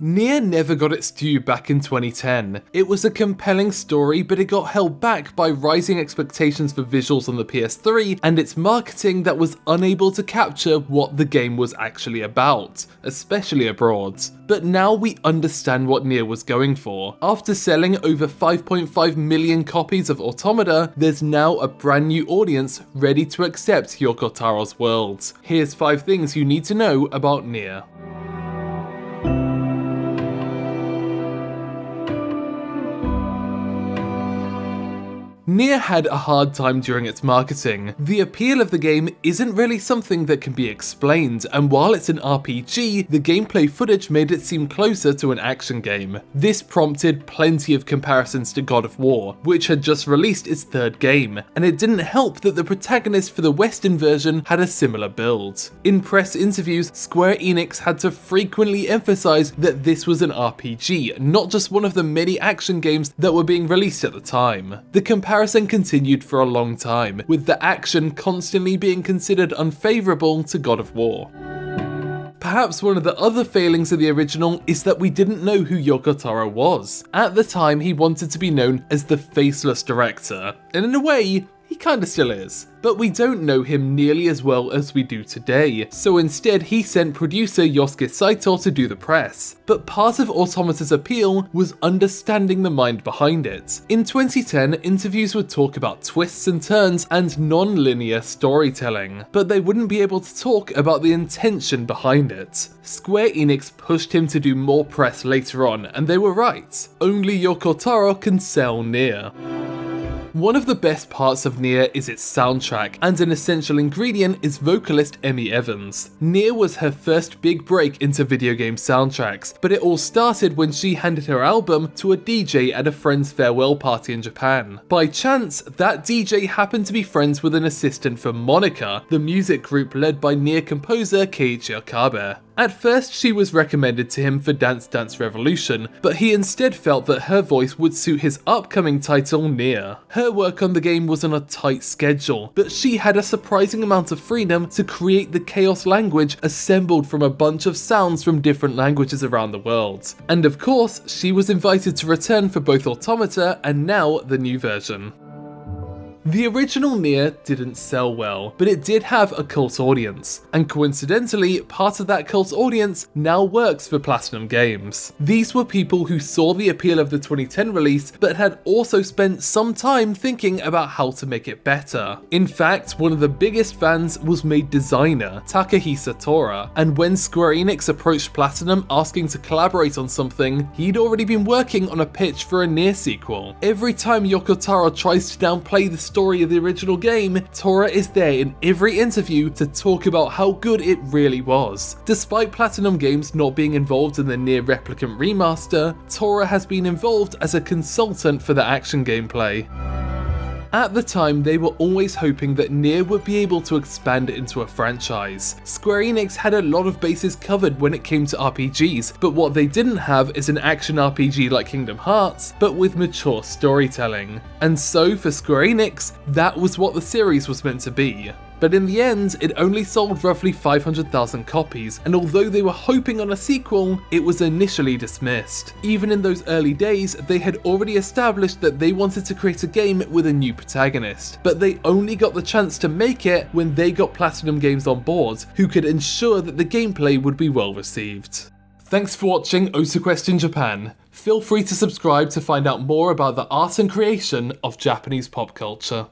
NieR never got its due back in 2010. It was a compelling story, but it got held back by rising expectations for visuals on the PS3 and its marketing that was unable to capture what the game was actually about, especially abroad. But now we understand what NieR was going for. After selling over 5.5 million copies of Automata, there's now a brand new audience ready to accept Yoko Taro's world. Here's 5 things you need to know about NieR. NieR had a hard time during its marketing. The appeal of the game isn't really something that can be explained, and while it's an RPG, the gameplay footage made it seem closer to an action game. This prompted plenty of comparisons to God of War, which had just released its 3rd game, and it didn't help that the protagonist for the Western version had a similar build. In press interviews, Square Enix had to frequently emphasize that this was an RPG, not just one of the many action games that were being released at the time. The comparison continued for a long time, with the action constantly being considered unfavourable to God of War. Perhaps one of the other failings of the original is that we didn't know who Yoko Taro was. At the time, he wanted to be known as the faceless director, and in a way, he kinda still is. But we don't know him nearly as well as we do today, so instead he sent producer Yosuke Saito to do the press. But part of Automata's appeal was understanding the mind behind it. In 2010, interviews would talk about twists and turns and non-linear storytelling, but they wouldn't be able to talk about the intention behind it. Square Enix pushed him to do more press later on, and they were right. Only Yoko Taro can sell NieR. One of the best parts of NieR is its soundtrack, and an essential ingredient is vocalist Emmy Evans. NieR was her first big break into video game soundtracks, but it all started when she handed her album to a DJ at a friend's farewell party in Japan. By chance, that DJ happened to be friends with an assistant for Monica, the music group led by NieR composer Keiichi Okabe. At first, she was recommended to him for Dance Dance Revolution, but he instead felt that her voice would suit his upcoming title, NieR. Her work on the game was on a tight schedule, but she had a surprising amount of freedom to create the chaos language assembled from a bunch of sounds from different languages around the world. And of course, she was invited to return for both Automata and now the new version. The original NieR didn't sell well, but it did have a cult audience, and coincidentally, part of that cult audience now works for Platinum Games. These were people who saw the appeal of the 2010 release, but had also spent some time thinking about how to make it better. In fact, one of the biggest fans was made designer, Takahisa Tora, and when Square Enix approached Platinum asking to collaborate on something, he'd already been working on a pitch for a NieR sequel. Every time Yoko Taro tries to downplay the story of the original game, Tora is there in every interview to talk about how good it really was. Despite Platinum Games not being involved in the NieR Replicant remaster, Tora has been involved as a consultant for the action gameplay. At the time, they were always hoping that NieR would be able to expand it into a franchise. Square Enix had a lot of bases covered when it came to RPGs, but what they didn't have is an action RPG like Kingdom Hearts, but with mature storytelling. And so for Square Enix, that was what the series was meant to be. But in the end, it only sold roughly 500,000 copies, and although they were hoping on a sequel, it was initially dismissed. Even in those early days, they had already established that they wanted to create a game with a new protagonist, but they only got the chance to make it when they got Platinum Games on board, who could ensure that the gameplay would be well received. Thanks for watching OTAQUEST in Japan. Feel free to subscribe to find out more about the art and creation of Japanese pop culture.